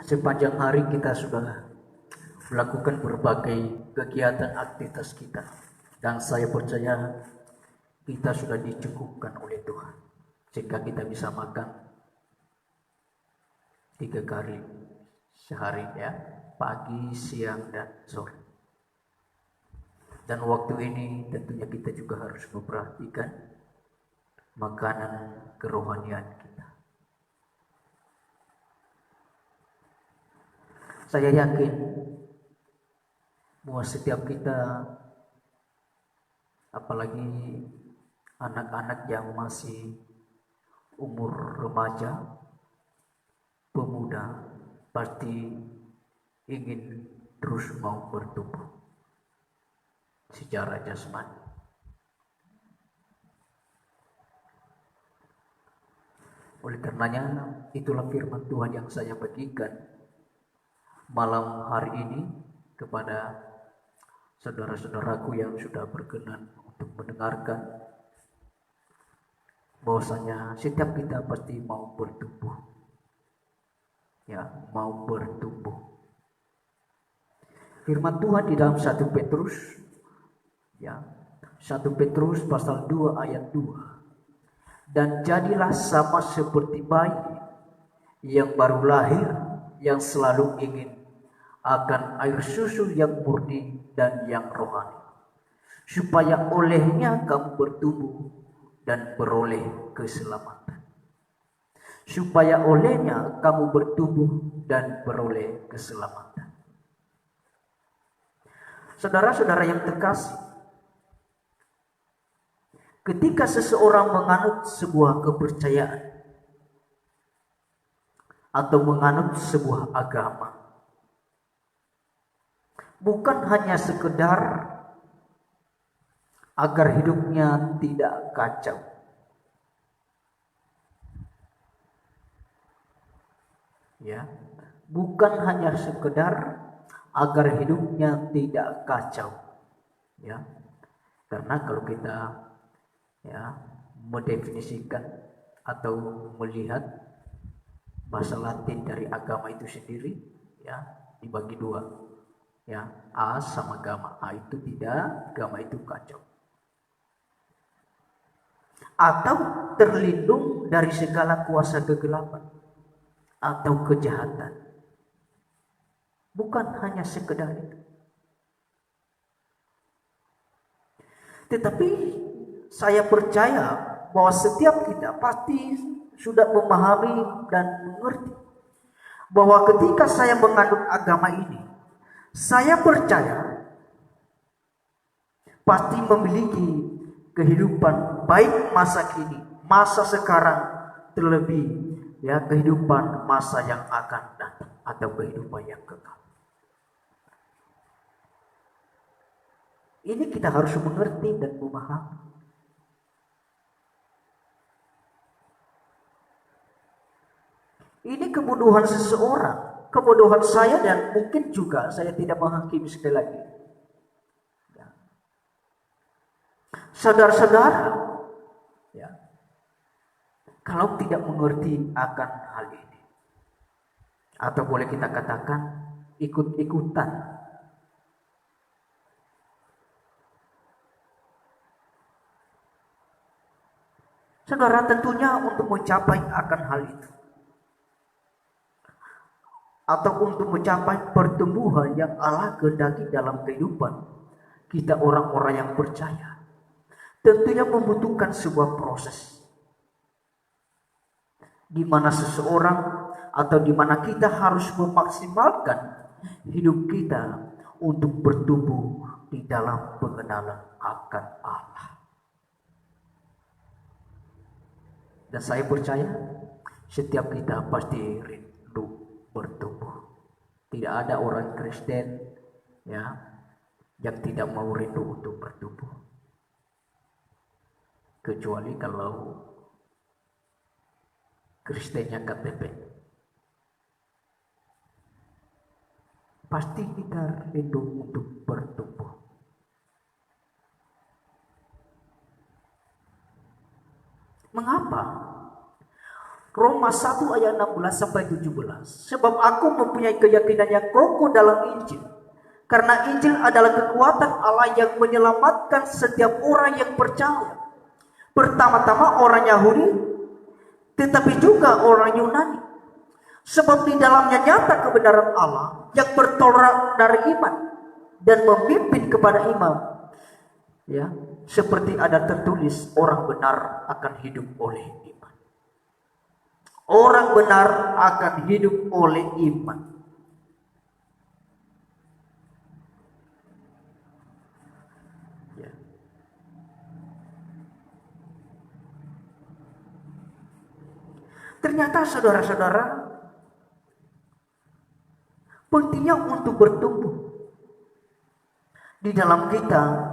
Sepanjang hari kita sudah melakukan berbagai kegiatan aktivitas kita, dan saya percaya kita sudah dicukupkan oleh Tuhan sehingga kita bisa makan 3 kali sehari, ya, pagi, siang, dan sore. Dan waktu ini tentunya kita juga harus memperhatikan makanan kerohanian kita. Saya yakin bahwa setiap kita, apalagi anak-anak yang masih umur remaja, pemuda, pasti ingin terus mau bertumbuh secara jasmani. Oleh karenanya, itulah firman Tuhan yang saya bagikan malam hari ini kepada saudara-saudaraku yang sudah berkenan untuk mendengarkan, bahwasanya setiap kita pasti mau bertumbuh, ya, mau bertumbuh. Firman Tuhan di dalam 1 Petrus, ya, 1 Petrus pasal 2 ayat 2. Dan jadilah sama seperti bayi yang baru lahir, yang selalu ingin akan air susu yang murni dan yang rohani, supaya olehnya kamu bertumbuh dan beroleh keselamatan. Supaya olehnya kamu bertumbuh dan beroleh keselamatan. Saudara-saudara yang terkasih, ketika seseorang menganut sebuah kepercayaan atau menganut sebuah agama, bukan hanya sekedar agar hidupnya tidak kacau, ya, bukan hanya sekedar agar hidupnya tidak kacau, ya, karena kalau kita, ya, mendefinisikan atau melihat bahasa Latin dari agama itu sendiri, ya, dibagi dua, ya, A sama gamma. A itu tidak, gamma itu kacau, atau terlindung dari segala kuasa kegelapan atau kejahatan. Bukan hanya sekedar itu, tetapi saya percaya bahwa setiap kita pasti sudah memahami dan mengerti bahwa ketika saya menganut agama ini, saya percaya pasti memiliki kehidupan baik masa kini, masa sekarang, terlebih, ya, kehidupan masa yang akan datang atau kehidupan yang kekal. Ini kita harus mengerti dan memahami. Ini kebodohan seseorang, kebodohan saya, dan mungkin juga saya tidak menghakimi sekali lagi. Ya. Saudara-saudara, ya, kalau tidak mengerti akan hal ini, atau boleh kita katakan ikut-ikutan, saudara, tentunya untuk mencapai akan hal itu, atau untuk mencapai pertumbuhan yang Allah kehendaki dalam kehidupan kita orang-orang yang percaya, tentunya membutuhkan sebuah proses di mana seseorang atau di mana kita harus memaksimalkan hidup kita untuk bertumbuh di dalam pengenalan akan Allah. Dan saya percaya setiap kita pasti rindu bertumbuh. Tidak ada orang Kristen, ya, yang tidak mau rindu untuk bertumbuh, kecuali kalau Kristennya KTP. Pasti kita rindu untuk bertumbuh. Mengapa? Roma 1 ayat 16 sampai 17. Sebab aku mempunyai keyakinan yang kokoh dalam Injil. Karena Injil adalah kekuatan Allah yang menyelamatkan setiap orang yang percaya. Pertama-tama orang Yahudi, tetapi juga orang Yunani. Sebab di dalamnya nyata kebenaran Allah yang bertolak dari iman dan memimpin kepada iman. Ya, seperti ada tertulis, orang benar akan hidup oleh iman. Orang benar akan hidup oleh iman. Ya. Ternyata saudara-saudara, pentingnya untuk bertumbuh di dalam kita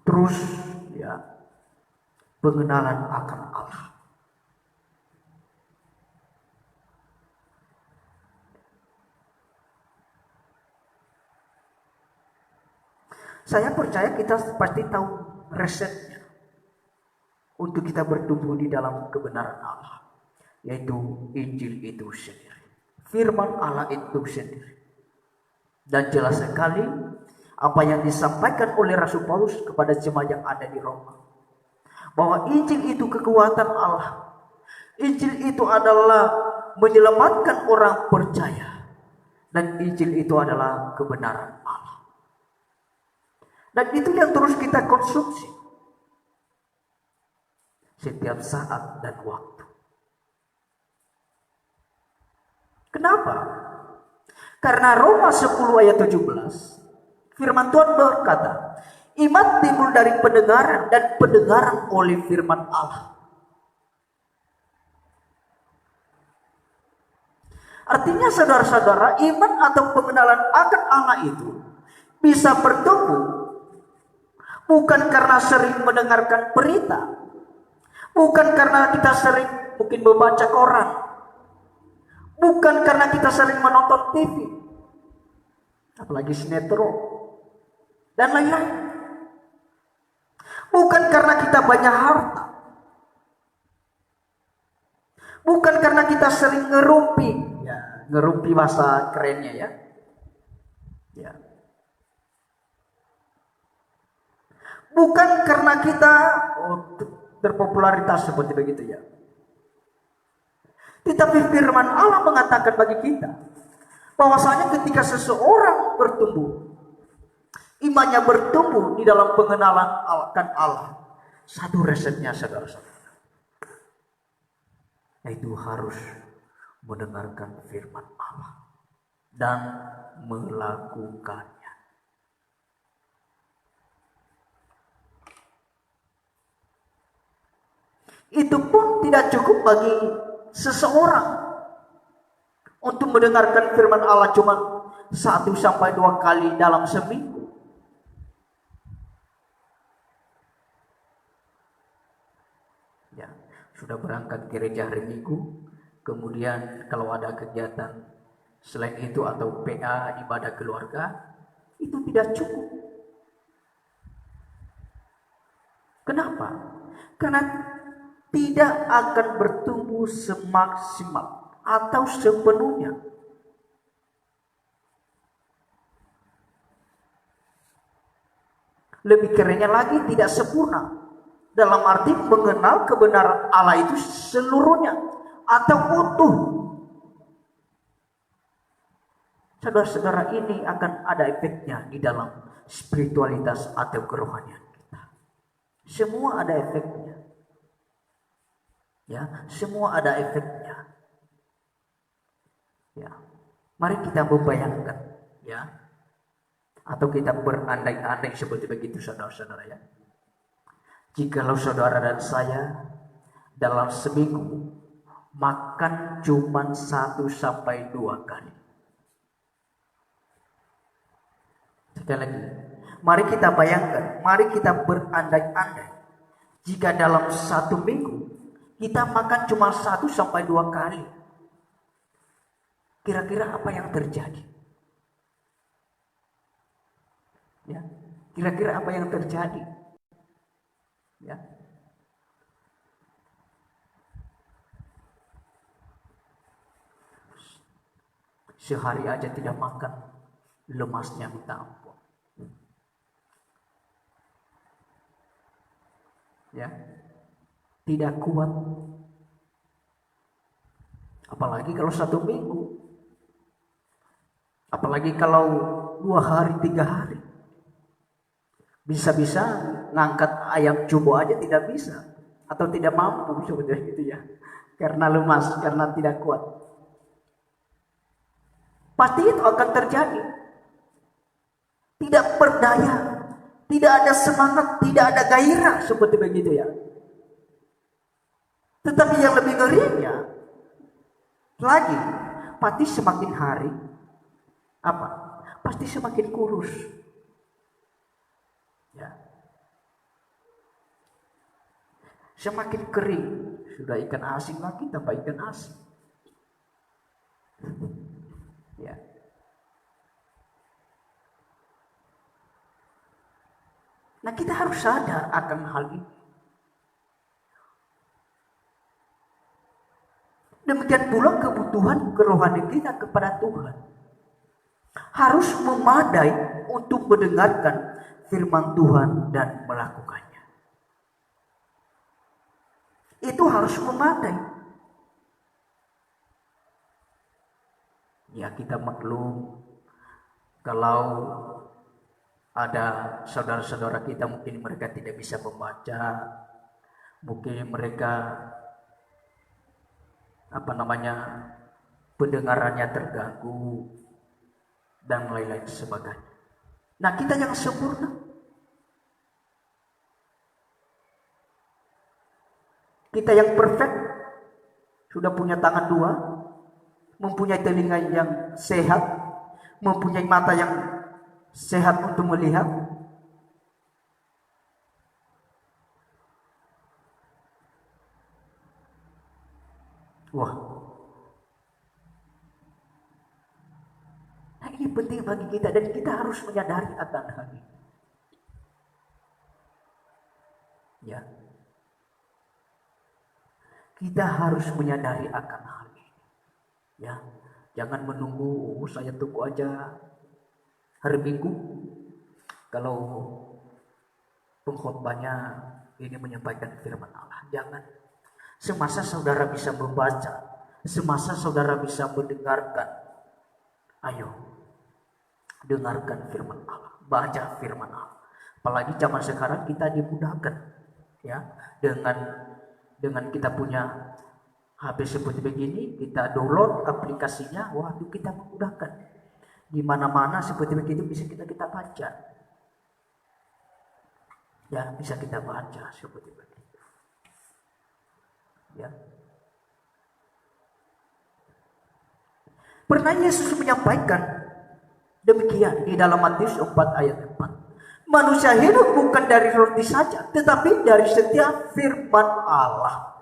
terus pengenalan akan Allah. Saya percaya kita pasti tahu resepnya untuk kita bertumbuh di dalam kebenaran Allah, yaitu Injil itu sendiri, firman Allah itu sendiri. Dan jelas sekali apa yang disampaikan oleh Rasul Paulus kepada jemaat yang ada di Roma, bahwa Injil itu kekuatan Allah. Injil itu adalah menyelamatkan orang percaya, dan Injil itu adalah kebenaran Allah. Dan itu yang terus kita konsumsi setiap saat dan waktu. Kenapa? Karena Roma 10 ayat 17, firman Tuhan berkata, iman timbul dari pendengaran dan pendengaran oleh firman Allah. Artinya saudara-saudara, iman atau pengenalan akan Allah itu bisa bertumbuh bukan karena sering mendengarkan berita, bukan karena kita sering mungkin membaca koran, bukan karena kita sering menonton TV, apalagi sinetron dan lain-lain, bukan karena kita banyak harta, bukan karena kita sering ngerumpi bahasa kerennya ya. Bukan karena kita berpopularitas seperti begitu ya. Tetapi firman Allah mengatakan bagi kita bahwasanya ketika seseorang bertumbuh, imannya bertumbuh di dalam pengenalan akan Allah, satu resepnya saudara-saudara, yaitu harus mendengarkan firman Allah dan melakukannya. Itu pun tidak cukup bagi seseorang untuk mendengarkan firman Allah cuma 1 sampai 2 kali dalam seminggu. Ya, sudah berangkat gereja hari Minggu, kemudian kalau ada kegiatan selain itu atau PA, ibadah keluarga, itu tidak cukup. Kenapa? Karena tidak akan bertumbuh semaksimal atau sepenuhnya. Lebih kerennya lagi, tidak sempurna. Dalam arti mengenal kebenaran Allah itu seluruhnya atau utuh. Saudara-saudara, ini akan ada efeknya di dalam spiritualitas atau kerohanian kita. Semua ada efeknya. Ya, semua ada efeknya. Ya, mari kita membayangkan, ya, atau kita berandai-andai seperti begitu, saudara-saudara ya. Jikalau saudara dan saya dalam seminggu makan cuma 1 sampai 2 kali. Sekali lagi, mari kita bayangkan, mari kita berandai-andai, jika dalam 1 minggu kita makan cuma 1 sampai 2 kali. Kira-kira apa yang terjadi? Ya, kira-kira apa yang terjadi? Ya. sehari aja tidak makan, lemasnya minta ampun. Ya, tidak kuat. Apalagi kalau 1 minggu. Apalagi kalau 2 hari, 3 hari. Bisa-bisa ngangkat ayam cobo aja tidak bisa. Atau tidak mampu sebetulnya gitu ya. Karena lemas, karena tidak kuat. Pasti itu akan terjadi. Tidak berdaya. Tidak ada semangat, tidak ada gairah seperti begitu ya. Tetapi yang lebih ngerinya lagi, pasti semakin hari apa? Pasti semakin kurus. Ya. Semakin kering. Sudah ikan asin lagi tambah ikan asin. Ya. Nah, kita harus sadar akan hal ini. Demikian pula kebutuhan kerohanian kita kepada Tuhan harus memadai untuk mendengarkan firman Tuhan dan melakukannya. Itu harus memadai. Ya, kita maklum kalau ada saudara-saudara kita mungkin mereka tidak bisa membaca, mungkin mereka pendengarannya terganggu dan lain-lain sebagainya. Nah, kita yang sempurna, kita yang perfect, sudah punya tangan 2, mempunyai telinga yang sehat, mempunyai mata yang sehat untuk melihat. Wah, nah ini penting bagi kita dan kita harus menyadari akan hal ini. Ya, kita harus menyadari akan hal ini. Ya, jangan menunggu saya tunggu aja hari Minggu kalau pengkhotbahnya ini menyampaikan firman Allah. Jangan. Semasa saudara bisa membaca, semasa saudara bisa mendengarkan, ayo dengarkan firman Allah, baca firman Allah. Apalagi zaman sekarang kita dimudahkan, ya, dengan kita punya HP seperti begini, kita download aplikasinya, waduh kita memudahkan. Di mana-mana seperti begitu bisa kita baca, ya, bisa kita baca seperti begitu. Ya. Pernah Yesus menyampaikan demikian di dalam Matius 4 ayat 4. Manusia hidup bukan dari roti saja, tetapi dari setiap firman Allah.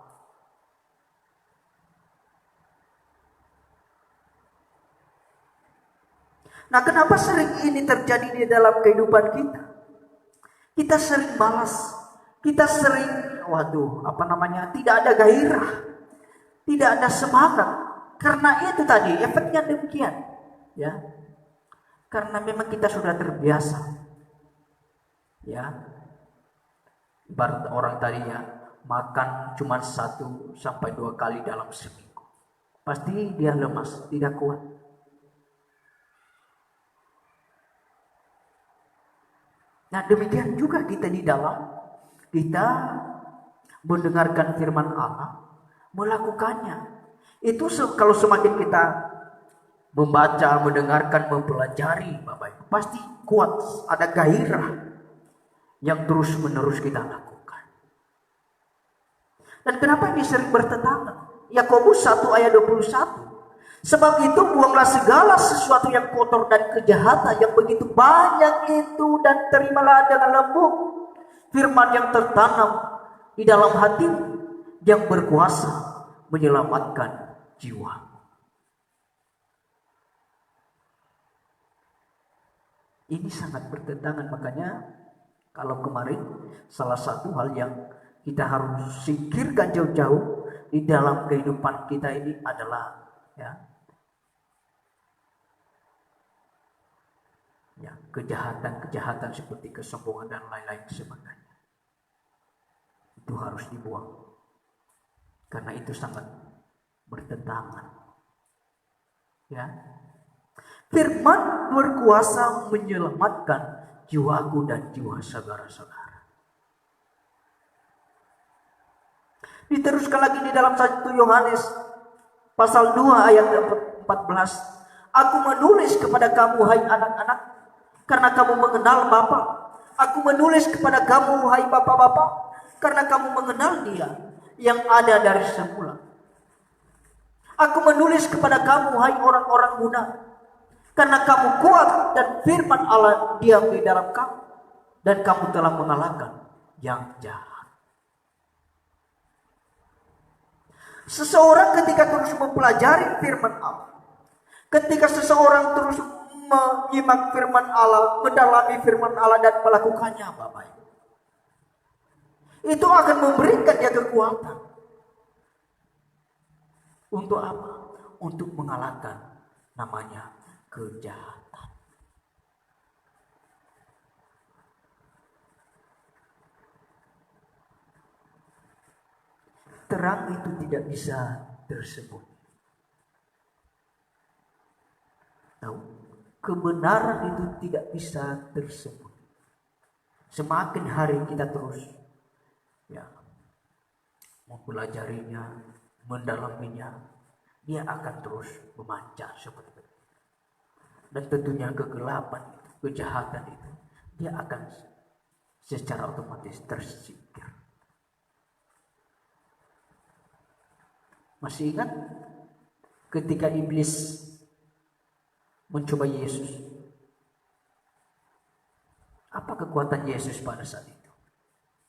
Nah, kenapa sering ini terjadi di dalam kehidupan kita? Kita sering malas. Kita sering, tidak ada gairah, tidak ada semangat. Karena itu tadi, efeknya demikian. Ya, karena memang kita sudah terbiasa. Ya, ibarat orang tadinya makan cuma 1 sampai 2 kali dalam seminggu. Pasti dia lemas, tidak kuat. Nah, demikian juga kita di dalam kita mendengarkan firman Allah, melakukannya. Itu kalau semakin kita membaca, mendengarkan, mempelajari, Bapak Ibu, pasti kuat, ada gairah yang terus-menerus kita lakukan. Dan kenapa ini sering bertentangan? Yakobus 1 ayat 21. Sebab itu buanglah segala sesuatu yang kotor dan kejahatan yang begitu banyak itu, dan terimalah dengan lembut firman yang tertanam di dalam hati yang berkuasa menyelamatkan jiwa. Ini sangat bertentangan, makanya kalau kemarin salah satu hal yang kita harus singkirkan jauh-jauh di dalam kehidupan kita ini adalah, ya, Ya, kejahatan-kejahatan seperti kesombongan dan lain-lain sebagainya. Itu harus dibuang. Karena itu sangat bertentangan. Ya. Firman berkuasa menyelamatkan jiwaku dan jiwa saudara-saudara. Diteruskan lagi di dalam 1 Yohanes pasal 2 ayat 14. Aku menulis kepada kamu hai anak-anak, karena kamu mengenal Bapa. Aku menulis kepada kamu hai bapak-bapak, karena kamu mengenal Dia yang ada dari semula. Aku menulis kepada kamu hai orang-orang muda, karena kamu kuat dan firman Allah diam di dalam kamu, dan kamu telah mengalahkan yang jahat. Seseorang ketika terus mempelajari firman Allah, ketika seseorang terus menyimak firman Allah, mendalami firman Allah dan melakukannya, Bapak Ibu, itu akan memberikan dia kekuatan. Untuk apa? Untuk mengalahkan namanya kejahatan. Terang itu tidak bisa tersebut. Tahu? Kebenaran itu tidak bisa tersebut. Semakin hari kita terus mempelajarinya, mendalaminya, dia akan terus memancar seperti itu. Dan tentunya kegelapan itu, kejahatan itu, dia akan secara otomatis tersingkir. Masih ingat ketika iblis mencoba Yesus? Apa kekuatan Yesus pada saat itu?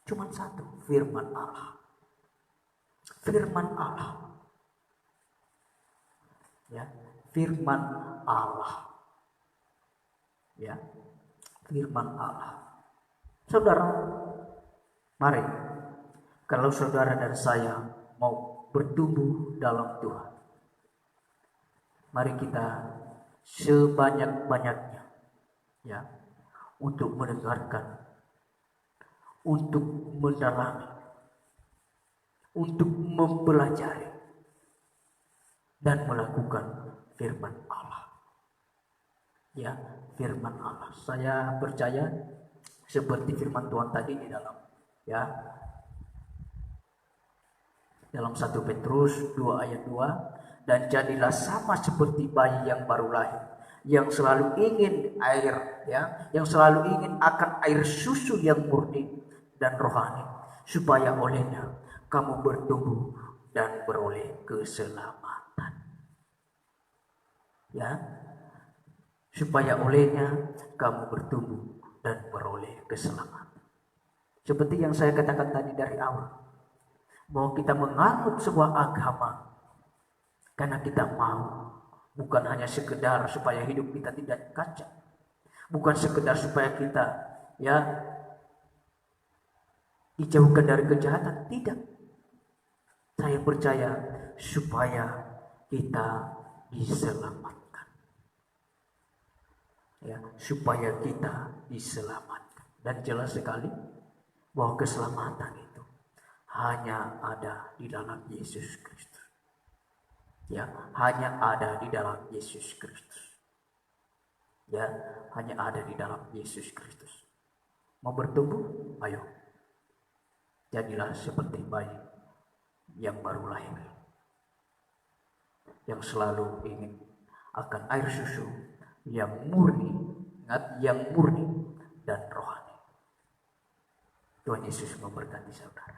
Cuma satu, firman Allah. Firman Allah. Ya, firman Allah. Ya, firman Allah. Saudara, mari kalau saudara dan saya mau bertumbuh dalam Tuhan, mari kita sebanyak-banyaknya ya untuk mendengarkan, untuk mendalami, untuk mempelajari dan melakukan firman Allah. Ya, firman Allah. Saya percaya seperti firman Tuhan tadi di dalam dalam 1 Petrus 2 ayat 2, dan jadilah sama seperti bayi yang baru lahir, yang selalu ingin air, yang selalu ingin akan air susu yang murni dan rohani, supaya olehnya kamu bertumbuh dan beroleh keselamatan. Ya, supaya olehnya kamu bertumbuh dan beroleh keselamatan. Seperti yang saya katakan tadi dari awal, bahwa kita menganut sebuah agama karena kita mau, bukan hanya sekedar supaya hidup kita tidak kacau, bukan sekedar supaya kita dijauhkan dari kejahatan, tidak. Saya percaya supaya kita diselamatkan, supaya kita diselamatkan. Dan jelas sekali bahwa keselamatan itu hanya ada di dalam Yesus Kristus. Hanya ada di dalam Yesus Kristus. Hanya ada di dalam Yesus Kristus. Mau bertumbuh? Ayo. Jadilah seperti bayi yang baru lahir, yang selalu ingin akan air susu yang murni, yang murni dan rohani. Tuhan Yesus memberkati saudara.